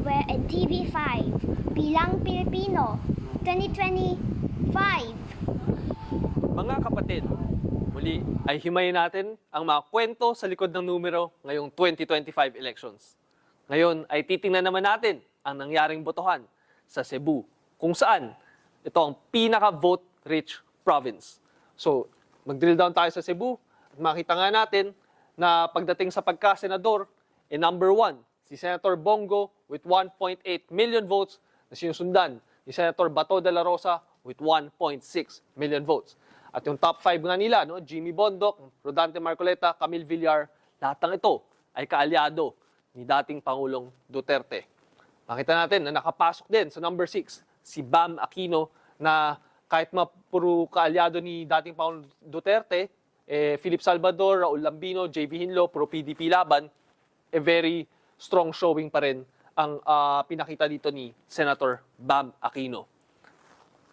everywhere in TV5. Bilang Pilipino, 2025. Mga kapatid, muli ay himayin natin ang mga kwento sa likod ng numero ngayong 2025 elections. Ngayon ay titingnan naman natin ang nangyaring botohan sa Cebu, kung saan ito ang pinaka-vote-rich province. So, mag-drill down tayo sa Cebu at makita nga natin na pagdating sa pagka-senador, number 1, si Senator Bongo with 1.8 million votes na sinusundan ni Senator Bato de la Rosa with 1.6 million votes. At yung top 5 nga nila, no, Jimmy Bondoc, Rodante Marcoleta, Camille Villar, lahat ng ito ay kaalyado ni dating Pangulong Duterte. Makita natin na nakapasok din sa number 6, si Bam Aquino, na kahit puro kaalyado ni dating Pangulong Duterte, Philip Salvador, Raul Lambino, JV Hinlo, pro PDP laban, very strong showing pa rin ang pinakita dito ni Senator Bam Aquino.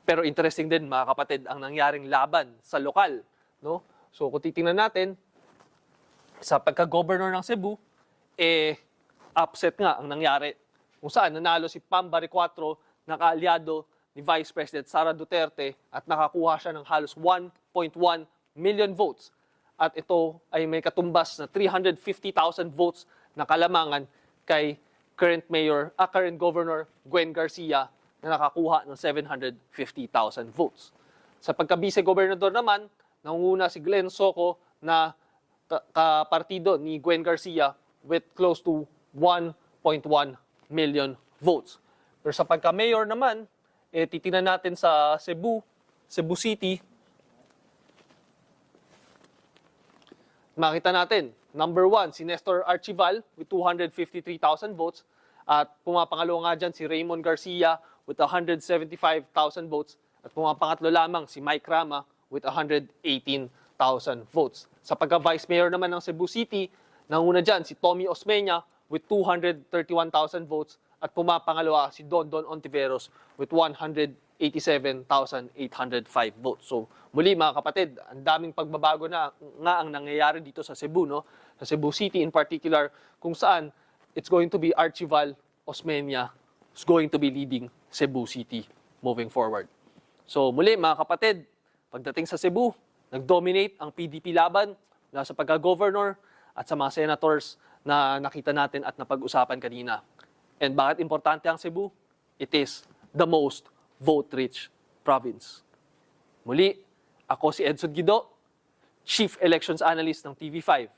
Pero interesting din mga kapatid ang nangyaring laban sa lokal, no? So kung titingnan natin sa pagka-governor ng Cebu, upset nga ang nangyari. Kung saan nanalo si Pam Baricuatro na kaalyado ni Vice President Sara Duterte at nakakuha siya ng halos 1.1 million votes. At ito ay may katumbas na 350,000 votes na kalamangan kay current Governor Gwen Garcia na nakakuha ng 750,000 votes. Sa pagka-vice-gobernador naman, nangunguna si Glenn Soco na kapartido ni Gwen Garcia with close to 1.1 million votes. Pero sa pagka-mayor naman, titingnan natin sa Cebu City, makita natin, number 1, si Nestor Archival with 253,000 votes. At pumapangalo nga dyan si Raymond Garcia with 175,000 votes. At pumapangatlo lamang si Mike Rama with 118,000 votes. Sa pagka-vice mayor naman ng Cebu City, nanguna dyan si Tommy Osmeña with 231,000 votes. At pumapangalawa si Dondon Ontiveros with 187,805 votes. So muli mga kapatid, ang daming pagbabago na nga ang nangyayari dito sa Cebu, no? Sa Cebu City in particular, kung saan it's going to be Archival Osmeña who's going to be leading Cebu City moving forward. So muli mga kapatid, pagdating sa Cebu, nag-dominate ang PDP laban na sa pagka-governor at sa mga senators na nakita natin at napag-usapan kanina. And bakit importante ang Cebu? It is the most vote-rich province. Muli, ako si Edson Guido, Chief Elections Analyst ng TV5.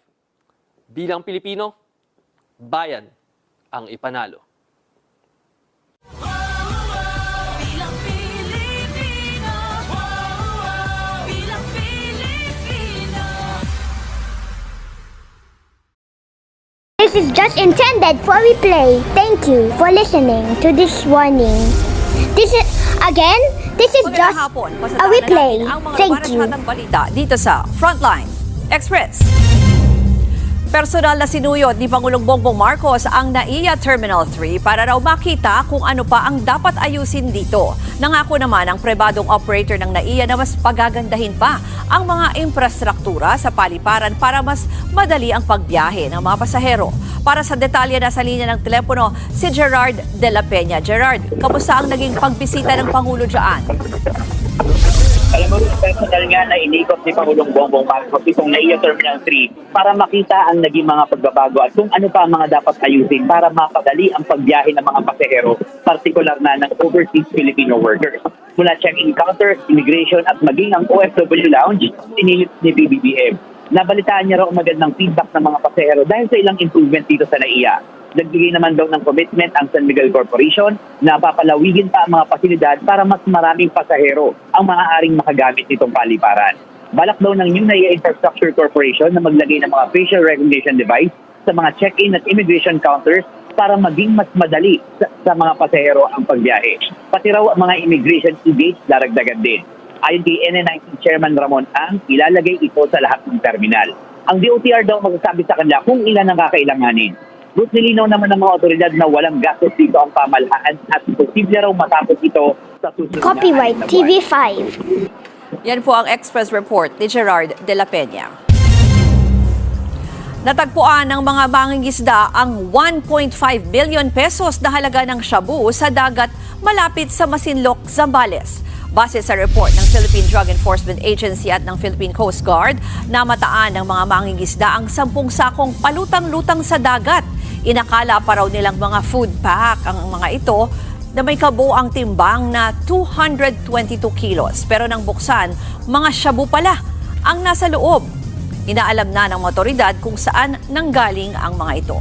Bilang Pilipino, bayan ang ipanalo. Bilang Pilipino, bilang Pilipino. This is just intended for replay. Thank you for listening to this warning. This is Magandang just hapon. a Pasadahan replay. natin ang mga Thank you. baratsyatang balita dito sa Frontline Express. Personal na sinuyod ni Pangulong Bongbong Marcos ang NAIA Terminal 3 para raw makita kung ano pa ang dapat ayusin dito. Nangako naman ang pribadong operator ng NAIA na mas pagagandahin pa ang mga infrastruktura sa paliparan para mas madali ang pagbiyahe ng mga pasahero. Para sa detalye, nasa linya ng telepono si Gerard de la Peña. Gerard, kamusta ang naging pagbisita ng Pangulo dyan? Alam mo, personal nga na inikot ni Pangulong Bongbong Marcos itong NAIA Terminal 3 para makita ang naging mga pagbabago at kung ano pa ang mga dapat ayusin para mapadali ang pagbiyahe ng mga pasahero, partikular na ng overseas Filipino workers. Mula check-in counters, immigration at maging ang OFW lounge, sinilit ni PBBM. Nabalitaan niya raw magandang feedback ng mga pasahero dahil sa ilang improvement dito sa NAIA. Nagbigay naman daw ng commitment ang San Miguel Corporation na papalawigin pa ang mga pasilidad para mas maraming pasahero ang maaaring makagamit nitong paliparan. Balak daw ng New NAIA Infrastructure Corporation na maglagay ng mga facial recognition device sa mga check-in at immigration counters para maging mas madali sa mga pasahero ang pagbiyahe. Pati raw ang mga immigration e-gates daragdagan din. Ayon kay NNIC Chairman Ramon Ang, ilalagay ito sa lahat ng terminal. Ang DOTR daw magsasabi sa kanila kung ilan ang kakailanganin. But nilinaw naman ng mga otoridad na walang gastos dito ang pamahalaan at posible raw matapos ito sa susunod na Copyright anim na buwan. TV5. Yan po ang Express Report ni Gerard de la Peña. Natagpuan ng mga mangingisda ang 1.5 billion pesos na halaga ng shabu sa dagat malapit sa Masinloc, Zambales. Base sa report ng Philippine Drug Enforcement Agency at ng Philippine Coast Guard, namataan ng mga mangingisda ang 10 sakong palutang-lutang sa dagat. Inakala pa raw nilang mga food pack ang mga ito na may kabuang timbang na 222 kilos. Pero nang buksan, mga shabu pala ang nasa loob. Inaalam na ng motoridad kung saan nanggaling ang mga ito.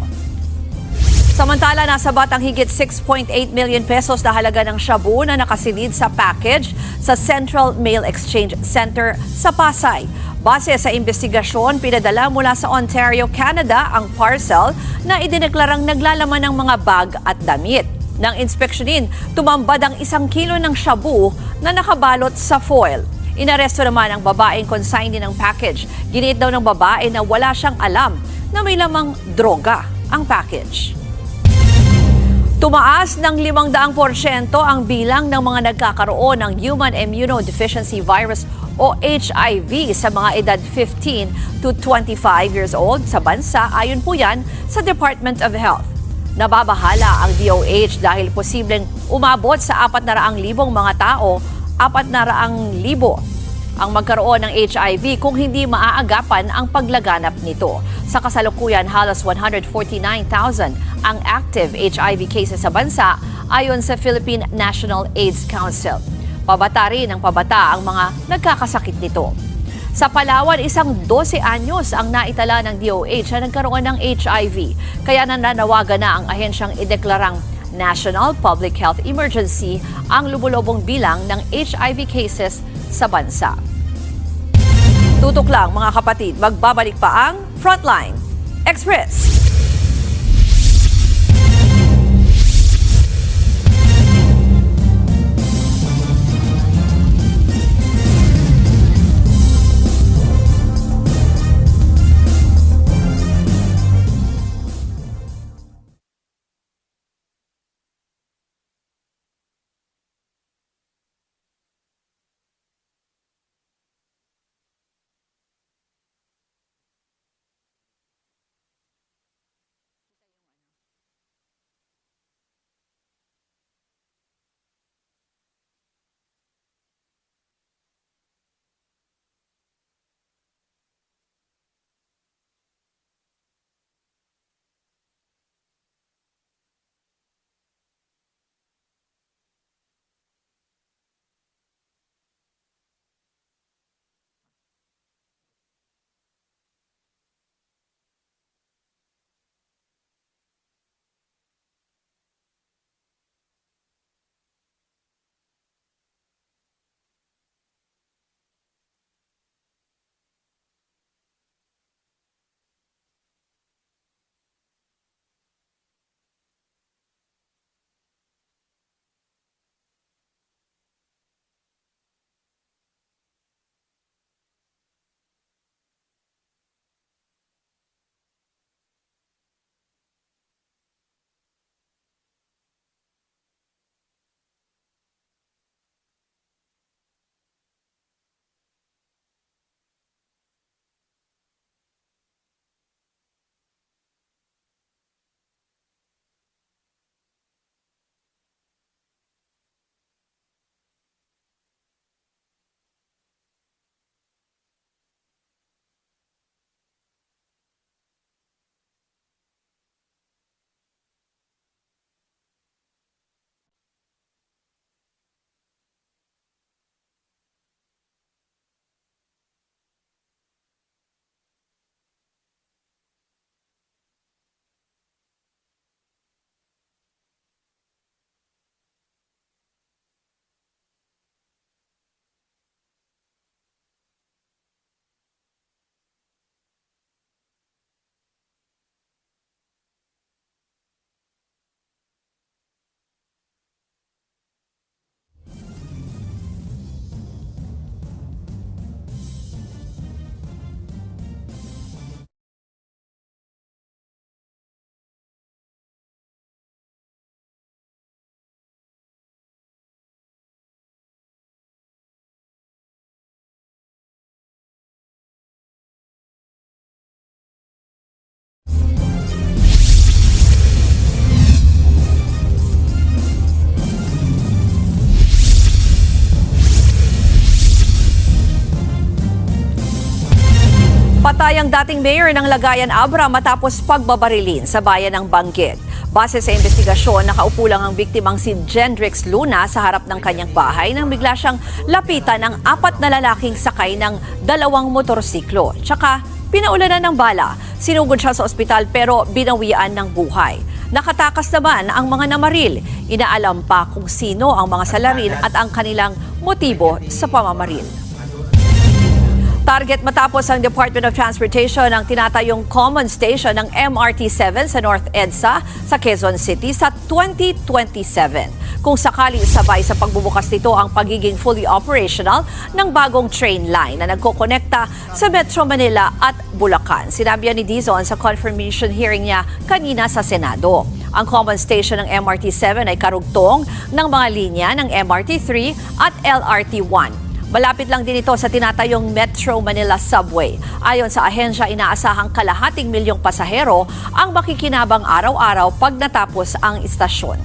Samantala, nasa batang higit 6.8 million pesos na halaga ng shabu na nakasilid sa package sa Central Mail Exchange Center sa Pasay. Base sa investigasyon, pinadala mula sa Ontario, Canada ang parcel na idineklarang naglalaman ng mga bag at damit. Nang inspeksyonin, tumambad ang 1 kilo ng shabu na nakabalot sa foil. Inaresto naman ang babaeng consignee ng package. Giniit daw ng babae na wala siyang alam na may lamang droga ang package. Tumaas ng 500% ang bilang ng mga nagkakaroon ng Human Immunodeficiency Virus o HIV sa mga edad 15 to 25 years old sa bansa, ayon po yan sa Department of Health. Nababahala ang DOH dahil posibleng umabot sa 400,000 mga tao, 400,000 ang magkaroon ng HIV kung hindi maaagapan ang paglaganap nito. Sa kasalukuyan, halos 149,000 ang active HIV cases sa bansa ayon sa Philippine National AIDS Council. Pabata rin ng pabata ang mga nagkakasakit nito. Sa Palawan, 12 anyos ang naitala ng DOH na nagkaroon ng HIV. Kaya nananawagan na ang ahensyang ideklarang National Public Health Emergency ang lumulubong bilang ng HIV cases sa bansa. Tutok lang mga kapatid, magbabalik pa ang Frontline Express. Napatay ang dating mayor ng Lagayan Abra matapos pagbabarilin sa bayan ng Bangged. Base sa investigasyon, nakaupo lang ang biktimang si Jendrix Luna sa harap ng kanyang bahay nang bigla siyang lapitan ng 4 na lalaking sakay ng 2 motorsiklo. Tsaka pinaulanan ng bala. Sinugod siya sa ospital pero binawian ng buhay. Nakatakas naman ang mga namaril. Inaalam pa kung sino ang mga salarin at ang kanilang motibo sa pamamaril. Target matapos ang Department of Transportation ang tinatayong common station ng MRT-7 sa North EDSA sa Quezon City sa 2027. Kung sakaling sabay sa pagbubukas nito ang pagiging fully operational ng bagong train line na nagkokonekta sa Metro Manila at Bulacan. Sinabi ni Dizon sa confirmation hearing niya kanina sa Senado. Ang common station ng MRT-7 ay karugtong ng mga linya ng MRT-3 at LRT-1. Malapit lang din ito sa tinatayong Metro Manila Subway. Ayon sa ahensya, inaasahang 250,000 pasahero ang makikinabang araw-araw pag natapos ang istasyon.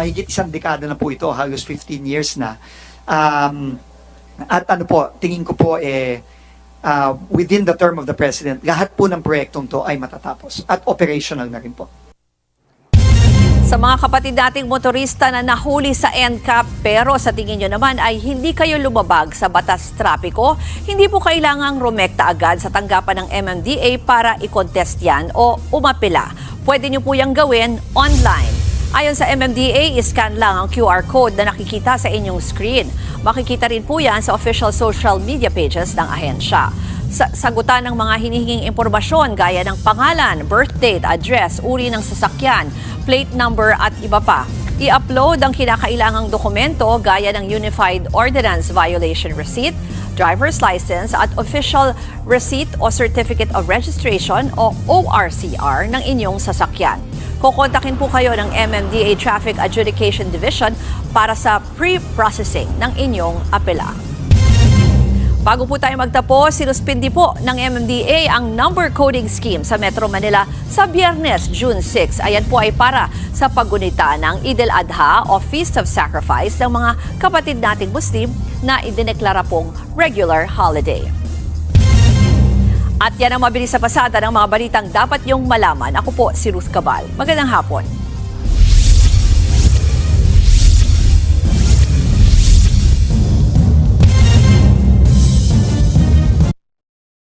Mahigit 1 dekada na po ito, halos 15 years na. At tingin ko po within the term of the President, lahat po ng proyektong to ay matatapos at operational na rin po. Sa mga kapatid nating motorista na nahuli sa NCAP pero sa tingin nyo naman ay hindi kayo lumabag sa batas trapiko, hindi po kailangang rumekta agad sa tanggapan ng MMDA para i-contest yan o umapila. Pwede nyo po yung gawin online. Ayon sa MMDA, iscan lang ang QR code na nakikita sa inyong screen. Makikita rin po yan sa official social media pages ng ahensya. Sagutan ng mga hinihinging impormasyon gaya ng pangalan, birth date, address, uri ng sasakyan, plate number at iba pa. I-upload ang kinakailangang dokumento gaya ng Unified Ordinance Violation Receipt, driver's license at official receipt o Certificate of Registration o ORCR ng inyong sasakyan. Kukontakin po kayo ng MMDA Traffic Adjudication Division para sa pre-processing ng inyong apela. Bago po tayo magtapos, sinuspindi po ng MMDA ang number coding scheme sa Metro Manila sa Biyernes, June 6. Ayan po ay para sa paggunita ng Eid al-Adha o Feast of Sacrifice ng mga kapatid nating Muslim na idineklara pong regular holiday. At yan ang mabilis sa pasada ng mga balitang dapat niyong malaman. Ako po si Ruth Cabal. Magandang hapon.